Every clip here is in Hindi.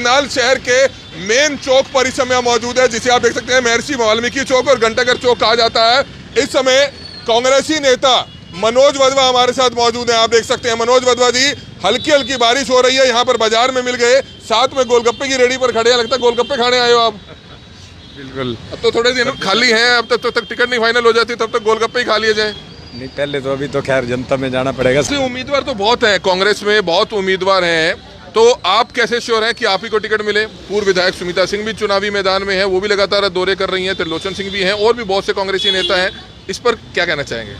करनाल शहर के मेन चौक पर इस समय मौजूद है, जिसे आप देख सकते हैं महर्षि वाल्मीकि चौक और घंटाघर चौक कहा जाता है। इस समय कांग्रेसी नेता मनोज वधवा हमारे साथ मौजूद हैं। आप देख सकते हैं मनोज वधवा जी, हल्की हल्की बारिश हो रही है, यहाँ पर बाजार में मिल गए, साथ में गोलगप्पे की रेडी पर खड़े हैं। लगता है गोलगप्पे खाने आए हो आप। बिल्कुल। अब तो थोड़े दिन खाली हैं, अब तक टिकट नहीं फाइनल हो जाती, तब तक गोलगप्पे ही खा लिए जाए। नहीं, पहले तो अभी तो खैर जनता में जाना पड़ेगा। उम्मीदवार तो बहुत हैं, कांग्रेस में बहुत उम्मीदवार हैं, तो आप कैसे श्योर हैं कि आप ही को टिकट मिले? पूर्व विधायक सुमिता सिंह भी चुनावी मैदान में है, वो भी लगातार दौरे कर रही हैं, त्रिलोचन सिंह भी हैं और भी बहुत से कांग्रेसी नेता हैं। इस पर क्या कहना चाहेंगे?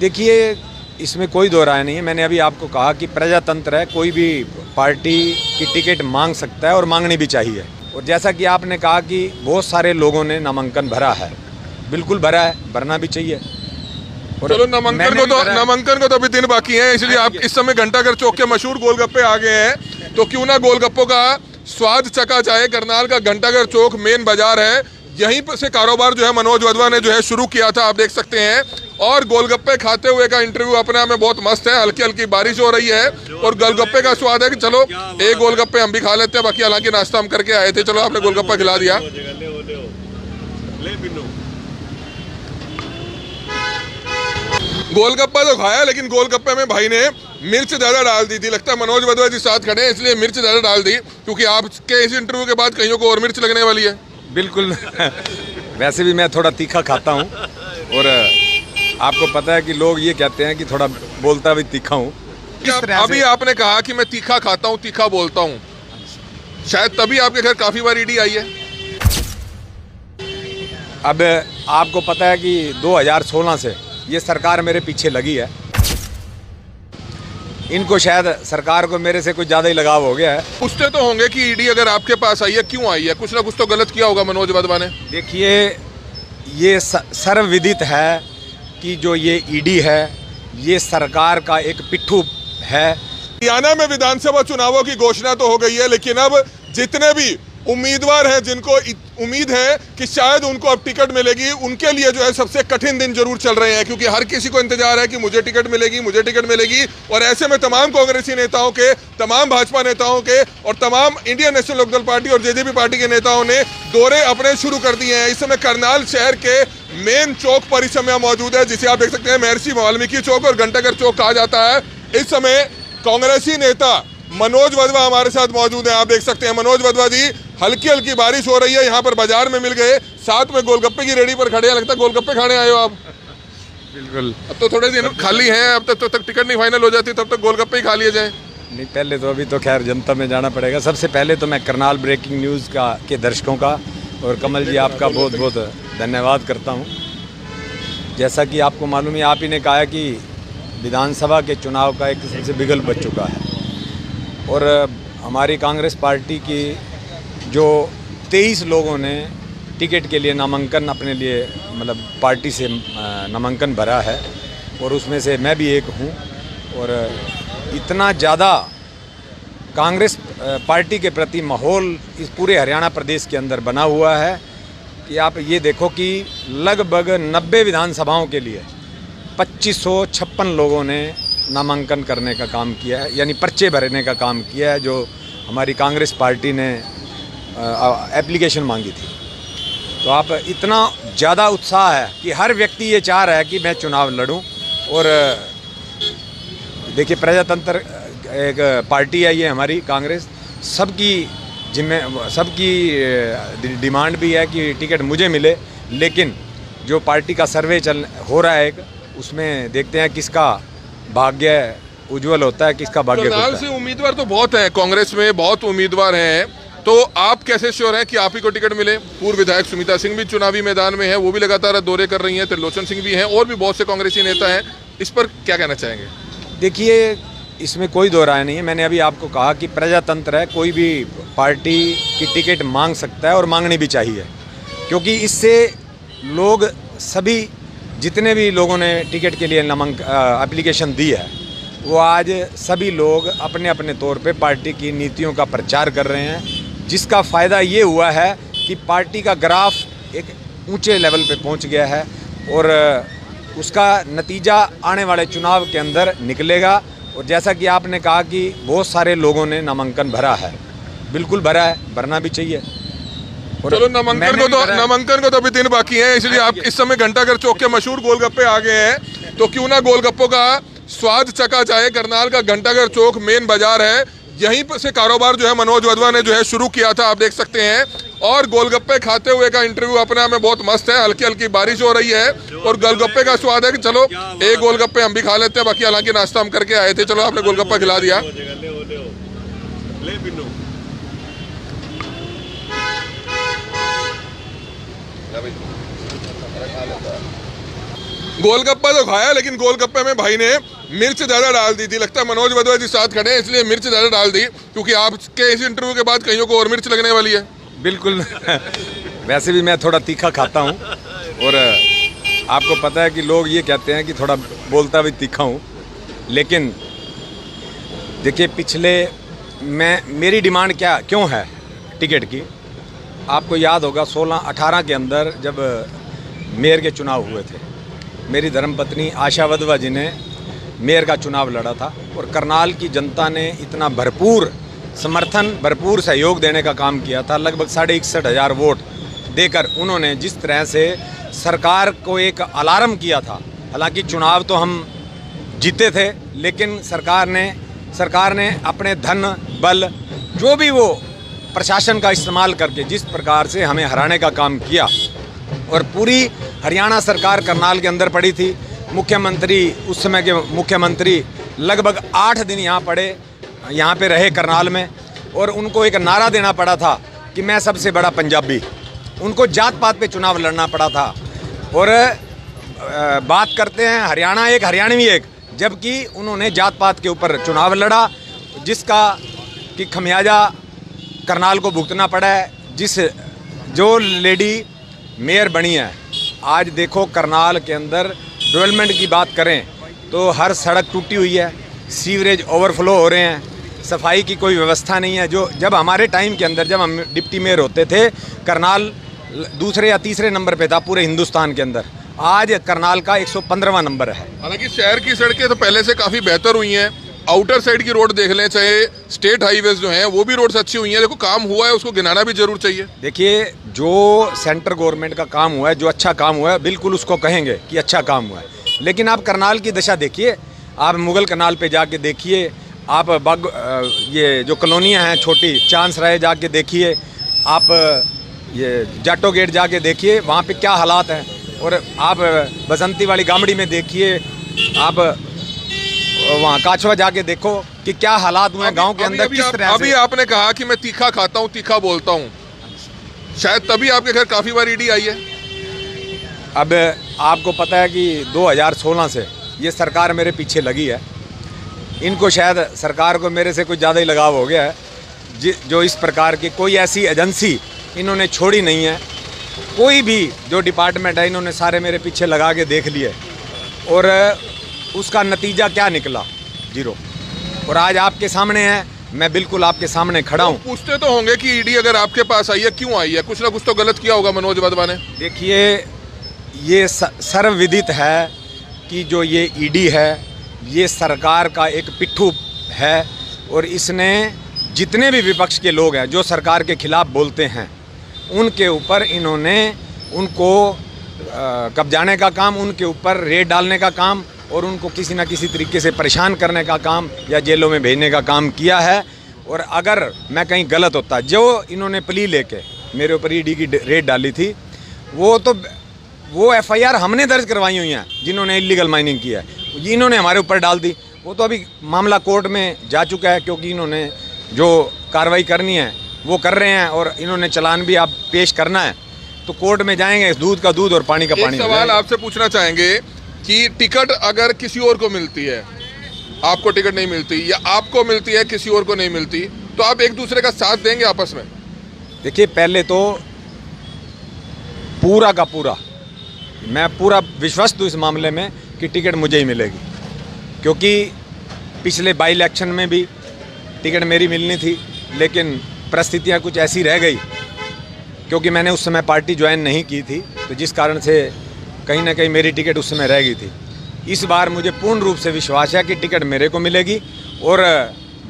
देखिए, इसमें कोई दो राय नहीं है। मैंने अभी आपको कहा कि प्रजातंत्र है, कोई भी पार्टी की टिकट मांग सकता है और मांगनी भी चाहिए। और जैसा कि आपने कहा कि बहुत सारे लोगों ने नामांकन भरा है, बिल्कुल भरा है, भरना भी चाहिए। चलो नामांकन को तो अभी दिन बाकी है, इसलिए आप इस समय घंटाघर चौक के मशहूर गोलगप्पे आ गए हैं, तो क्यों ना गोलगप्पों का स्वाद चखा जाए। करनाल का घंटाघर चौक मेन बाजार है, यहीं पर से कारोबार जो है मनोज वधवा ने जो है शुरू किया था, आप देख सकते हैं। और गोलगप्पे खाते हुए का इंटरव्यू अपने आप में बहुत मस्त है। हल्की हल्की बारिश हो रही है और गोलगप्पे का स्वाद है कि चलो एक गोलगप्पे हम भी खा लेते हैं। बाकी हालांकि नाश्ता हम करके आए थे, चलो आपने गोलगप्पा खिला दिया। गोलगप्पा तो खाया, लेकिन गोलगप्पे में भाई ने मिर्च ज्यादा डाल दी थी। लगता है मनोज वधवा जी साथ खड़े हैं, इसलिए मिर्च ज्यादा डाल दी, क्योंकि आपके इस इंटरव्यू के बाद कईयों को और मिर्च लगने वाली है। बिल्कुल। वैसे भी मैं थोड़ा तीखा खाता हूँ और आपको पता है कि लोग ये कहते हैं कि थोड़ा बोलता भी तीखा हूँ। अभी आपने कहा कि मैं तीखा खाता हूँ, तीखा बोलता हूँ, शायद तभी आपके घर काफी बार ईडी आई है। अब आपको पता है कि 2016 से ये सरकार मेरे पीछे लगी है। इनको शायद सरकार को मेरे से कुछ ज़्यादा ही लगाव हो गया है। पूछते तो होंगे कि ईडी अगर आपके पास आई है, क्यों आई है? कुछ ना कुछ तो गलत किया होगा मनोज वधवा ने। देखिए, ये सर्वविदित है कि जो ये ईडी है, ये सरकार का एक पिट्ठू है। हरियाणा में विधानसभा चुनावों की घोषणा तो हो गई है, लेकिन अब जितने भी उम्मीदवार हैं जिनको उम्मीद है कि शायद उनको अब टिकट मिलेगी, उनके लिए जो है सबसे कठिन दिन जरूर चल रहे हैं, क्योंकि हर किसी को इंतजार है कि मुझे टिकट मिलेगी, मुझे टिकट मिलेगी। और ऐसे में तमाम कांग्रेसी नेताओं के, तमाम भाजपा नेताओं के और तमाम इंडियन नेशनल लोकदल पार्टी और जेजेपी पार्टी के नेताओं ने दौरे अपने शुरू कर दिए हैं। इस समय करनाल शहर के मेन चौक पर इस समय मौजूद है, जिसे आप देख सकते हैं महर्षि वाल्मीकि चौक और घंटाघर चौक कहा जाता है। इस समय कांग्रेसी नेता मनोज वधवा हमारे साथ मौजूद हैं। आप देख सकते हैं मनोज वधवा जी, हल्की हल्की बारिश हो रही है, यहाँ पर बाजार में मिल गए, साथ में गोलगप्पे की रेडी पर खड़े हैं। लगता है गोलगप्पे खाने आए हो आप। बिल्कुल। अब तो थोड़े दिन खाली हैं, अब तक टिकट नहीं फाइनल हो जाती, तब तक गोलगप्पे ही खा लिए जाए। नहीं, पहले तो अभी तो खैर जनता में जाना पड़ेगा। सबसे पहले तो मैं करनाल ब्रेकिंग न्यूज़ के दर्शकों का और कमल जी आपका बहुत बहुत धन्यवाद करता हूँ। जैसा कि आपको मालूम है, आप ही ने कहा कि विधानसभा के चुनाव का एक किस्म से बिगल बच चुका है और हमारी कांग्रेस पार्टी की जो 23 लोगों ने टिकट के लिए नामांकन अपने लिए मतलब पार्टी से नामांकन भरा है और उसमें से मैं भी एक हूँ। और इतना ज़्यादा कांग्रेस पार्टी के प्रति माहौल इस पूरे हरियाणा प्रदेश के अंदर बना हुआ है कि आप ये देखो कि लगभग 90 विधानसभाओं के लिए 2556 लोगों ने नामांकन करने का काम किया है, यानी पर्चे भरने का काम किया है, जो हमारी कांग्रेस पार्टी ने एप्लीकेशन मांगी थी। तो आप इतना ज़्यादा उत्साह है कि हर व्यक्ति ये चाह रहा है कि मैं चुनाव लड़ूं। और देखिए, प्रजातंत्र एक पार्टी है ये हमारी कांग्रेस, सबकी डिमांड भी है कि टिकट मुझे मिले, लेकिन जो पार्टी का सर्वे हो रहा है उसमें देखते हैं किसका भाग्य उज्जवल होता है, किसका भाग्य खुलता है। करनाल से उम्मीदवार तो बहुत हैं, कांग्रेस में बहुत उम्मीदवार हैं, तो आप कैसे श्योर हैं कि आप ही को टिकट मिले? पूर्व विधायक सुमिता सिंह भी चुनावी मैदान में है, वो भी लगातार दौरे कर रही हैं, त्रिलोचन सिंह भी हैं और भी बहुत से कांग्रेसी नेता हैं। इस पर क्या कहना चाहेंगे? देखिए, इसमें कोई दो राय नहीं है। मैंने अभी आपको कहा कि प्रजातंत्र है, कोई भी पार्टी की टिकट मांग सकता है और मांगनी भी चाहिए, क्योंकि इससे लोग सभी जितने भी लोगों ने टिकट के लिए एप्लीकेशन दी है, वो आज सभी लोग अपने अपने तौर पे पार्टी की नीतियों का प्रचार कर रहे हैं, जिसका फ़ायदा ये हुआ है कि पार्टी का ग्राफ एक ऊंचे लेवल पे पहुंच गया है और उसका नतीजा आने वाले चुनाव के अंदर निकलेगा। और जैसा कि आपने कहा कि बहुत सारे लोगों ने नामांकन भरा है, बिल्कुल भरा है, भरना भी चाहिए। और चलो नामांकन को तो अभी दिन बाकी है, इसलिए आप इस समय घंटाघर चौक के मशहूर गोलगप्पे आ गए हैं, तो क्यों ना गोलगप्पों का स्वाद चखा जाए। करनाल का घंटाघर चौक मेन बाजार है, यहीं पर से कारोबार जो है मनोज वधवा ने जो है शुरू किया था, आप देख सकते हैं। और गोलगप्पे खाते हुए का इंटरव्यू अपने आप में बहुत मस्त है। हल्की हल्की बारिश हो रही है और गोलगप्पे का स्वाद है कि चलो एक गोलगप्पे हम भी खा लेते हैं। बाकी हालांकि नाश्ता हम करके आए थे, चलो आपने गोलगप्पा खिला दिया। गोलगप्पा तो खाया, लेकिन गोलगप्पे में भाई ने मिर्च ज़्यादा डाल दी थी। लगता है मनोज वधवा जी साथ खड़े हैं इसलिए मिर्च ज़्यादा डाल दी, क्योंकि आपके इस इंटरव्यू के बाद कईयों को और मिर्च लगने वाली है। बिल्कुल वैसे भी मैं थोड़ा तीखा खाता हूँ, और आपको पता है कि लोग ये कहते हैं कि थोड़ा बोलता भी तीखा हूँ, लेकिन देखिए पिछले मेरी डिमांड क्यों है टिकट की, आपको याद होगा 16-18 के अंदर जब मेयर के चुनाव हुए थे, मेरी धर्मपत्नी आशा वधवा जी ने मेयर का चुनाव लड़ा था, और करनाल की जनता ने इतना भरपूर समर्थन, भरपूर सहयोग देने का काम किया था। लगभग 61,500 वोट देकर उन्होंने जिस तरह से सरकार को एक अलार्म किया था, हालांकि चुनाव तो हम जीते थे, लेकिन सरकार ने अपने धन बल जो भी वो प्रशासन का इस्तेमाल करके जिस प्रकार से हमें हराने का काम किया, और पूरी हरियाणा सरकार करनाल के अंदर पड़ी थी। मुख्यमंत्री, उस समय के मुख्यमंत्री लगभग 8 दिन यहाँ पे रहे करनाल में, और उनको एक नारा देना पड़ा था कि मैं सबसे बड़ा पंजाबी। उनको जात पात पे चुनाव लड़ना पड़ा था। और बात करते हैं हरियाणा एक, हरियाणवी एक, जबकि उन्होंने जात पात के ऊपर चुनाव लड़ा, जिसका कि खमियाजा करनाल को भुगतना पड़ा है। जो लेडी मेयर बनी है, आज देखो करनाल के अंदर डेवलपमेंट की बात करें तो हर सड़क टूटी हुई है, सीवरेज ओवरफ्लो हो रहे हैं, सफाई की कोई व्यवस्था नहीं है। जब हमारे टाइम के अंदर, जब हम डिप्टी मेयर होते थे, करनाल दूसरे या तीसरे नंबर पे था पूरे हिंदुस्तान के अंदर। आज करनाल का 115वां नंबर है। हालांकि शहर की सड़कें तो पहले से काफ़ी बेहतर हुई हैं, आउटर साइड की रोड देख लें, चाहे स्टेट हाईवेज जो हैं वो भी रोड्स अच्छी हुई हैं। देखो काम हुआ है, उसको गिनाना भी जरूर चाहिए। देखिए जो सेंटर गवर्नमेंट का काम हुआ है, जो अच्छा काम हुआ है, बिल्कुल उसको कहेंगे कि अच्छा काम हुआ है, लेकिन आप करनाल की दशा देखिए, आप मुगल कनाल पे जाके देखिए, आप ये जो कॉलोनियाँ हैं छोटी, चांस राय जाके देखिए, आप ये जाटो गेट जाके देखिए, वहाँ पे क्या हालात हैं। और आप बसंती वाली गामड़ी में देखिए, आप वहाँ काछवा जाके देखो कि क्या हालात हुए हैं गांव के अंदर, किस तरह से। अभी आपने कहा कि मैं तीखा खाता हूँ, तीखा बोलता हूँ, शायद तभी आपके घर काफ़ी बार ईडी आई है। अब आपको पता है कि 2016 से ये सरकार मेरे पीछे लगी है। इनको शायद सरकार को मेरे से कुछ ज़्यादा ही लगाव हो गया है। जो इस प्रकार की कोई ऐसी एजेंसी इन्होंने छोड़ी नहीं है, कोई भी जो डिपार्टमेंट है इन्होंने सारे मेरे पीछे लगा के देख लिए, और उसका नतीजा क्या निकला, 0। और आज आपके सामने है, मैं बिल्कुल आपके सामने खड़ा हूँ। पूछते तो होंगे कि ईडी अगर आपके पास आई है क्यों आई है, कुछ ना कुछ तो गलत किया होगा मनोज वधवा ने। देखिए ये सर्वविदित है कि जो ये ईडी है ये सरकार का एक पिट्ठू है, और इसने जितने भी विपक्ष के लोग हैं जो सरकार के खिलाफ बोलते हैं, उनके ऊपर इन्होंने उनको कब्जाने का काम, उनके ऊपर रेड डालने का काम, और उनको किसी न किसी तरीके से परेशान करने का काम या जेलों में भेजने का काम किया है। और अगर मैं कहीं गलत होता, जो इन्होंने प्ली लेके मेरे ऊपर ईडी की रेड डाली थी, वो एफआईआर हमने दर्ज करवाई हुई हैं जिन्होंने इलीगल माइनिंग किया है, इन्होंने हमारे ऊपर डाल दी। वो तो अभी मामला कोर्ट में जा चुका है, क्योंकि इन्होंने जो कार्रवाई करनी है वो कर रहे हैं, और इन्होंने चालान भी आप पेश करना है तो कोर्ट में जाएंगे, दूध का दूध और पानी का पानी। सवाल आपसे पूछना चाहेंगे कि टिकट अगर किसी और को मिलती है, आपको टिकट नहीं मिलती, या आपको मिलती है किसी और को नहीं मिलती, तो आप एक दूसरे का साथ देंगे आपस में? देखिए पहले तो पूरा का पूरा मैं पूरा विश्वस्त हूँ इस मामले में कि टिकट मुझे ही मिलेगी, क्योंकि पिछले बाई इलेक्शन में भी टिकट मेरी मिलनी थी, लेकिन परिस्थितियाँ कुछ ऐसी रह गई, क्योंकि मैंने उस समय पार्टी ज्वाइन नहीं की थी, तो जिस कारण से कहीं ना कहीं मेरी टिकट उस समय रह गई थी। इस बार मुझे पूर्ण रूप से विश्वास है कि टिकट मेरे को मिलेगी और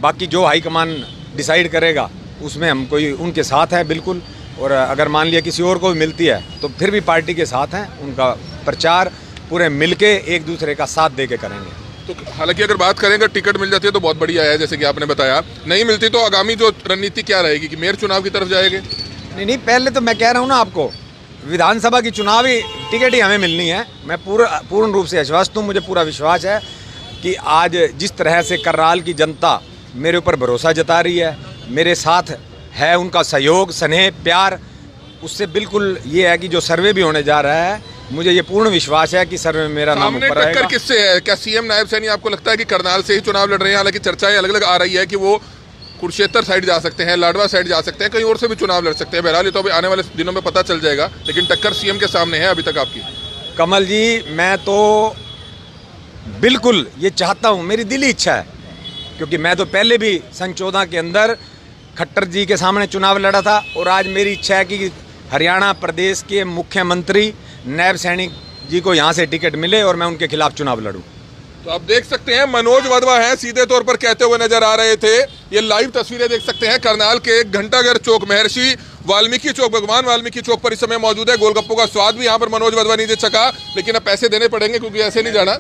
बाकी जो हाईकमान डिसाइड करेगा उसमें हम कोई उनके साथ है बिल्कुल। और अगर मान लिया किसी और को भी मिलती है तो फिर भी पार्टी के साथ हैं, उनका प्रचार पूरे मिलके एक दूसरे का साथ दे के करेंगे। तो हालांकि अगर बात करें अगर टिकट मिल जाती है तो बहुत बढ़िया है, जैसे कि आपने बताया। नहीं मिलती तो आगामी जो रणनीति क्या रहेगी कि मेयर चुनाव की तरफ जाएंगे? नहीं, पहले तो मैं कह रहा हूँ ना आपको, विधानसभा की चुनावी टिकट ही हमें मिलनी है। मैं पूर्ण रूप से आश्वस्त हूँ। मुझे पूरा विश्वास है कि आज जिस तरह से करनाल की जनता मेरे ऊपर भरोसा जता रही है, मेरे साथ है, उनका सहयोग, स्नेह, प्यार, उससे बिल्कुल ये है कि जो सर्वे भी होने जा रहा है, मुझे ये पूर्ण विश्वास है कि सर्वे में मेरा नाम ऊपर टक्कर किससे है? क्या सीएम नायब सैनी आपको लगता है कि करनाल से ही चुनाव लड़ रहे हैं? हालांकि चर्चाएं अलग अलग आ रही है कि वो कुरुक्षेत्र साइड जा सकते हैं, लाडवा साइड जा सकते हैं, कहीं और से भी चुनाव लड़ सकते हैं। बहरहाल ये तो अभी आने वाले दिनों में पता चल जाएगा, लेकिन टक्कर सीएम के सामने है अभी तक आपकी। कमल जी, मैं तो बिल्कुल ये चाहता हूँ, मेरी दिली इच्छा है, क्योंकि मैं तो पहले भी सन 14 के अंदर खट्टर जी के सामने चुनाव लड़ा था और आज मेरी इच्छा है कि हरियाणा प्रदेश के मुख्यमंत्री नायब सैनी जी को यहाँ से टिकट मिले और मैं उनके खिलाफ चुनाव लड़ूं। तो आप देख सकते हैं मनोज वधवा हैं, सीधे तौर पर कहते हुए नजर आ रहे थे। ये लाइव तस्वीरें देख सकते हैं करनाल के घंटाघर चौक, महर्षि वाल्मीकि चौक, भगवान वाल्मीकि चौक पर इस समय मौजूद है। गोलगप्पों का स्वाद भी यहाँ पर मनोज वधवा नहीं दे सका, लेकिन अब पैसे देने पड़ेंगे क्योंकि ऐसे नहीं जाना,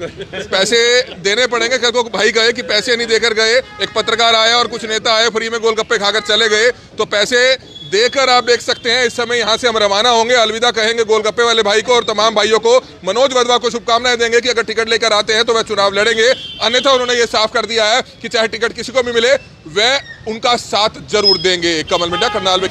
पैसे देने पड़ेंगे। कल को भाई गए कि पैसे नहीं देकर गए, एक पत्रकार आया और कुछ नेता आए, फ्री में गोलगप्पे खाकर चले गए, तो पैसे देकर आप देख सकते हैं इस समय यहाँ से हम रवाना होंगे, अलविदा कहेंगे गोलगप्पे वाले भाई को और तमाम भाइयों को। मनोज वधवा को शुभकामनाएं देंगे कि अगर टिकट लेकर आते हैं तो वह चुनाव लड़ेंगे, अन्यथा उन्होंने ये साफ कर दिया है कि चाहे टिकट किसी को भी मिले वह उनका साथ जरूर देंगे। कमल मिड्डा, करनाल में।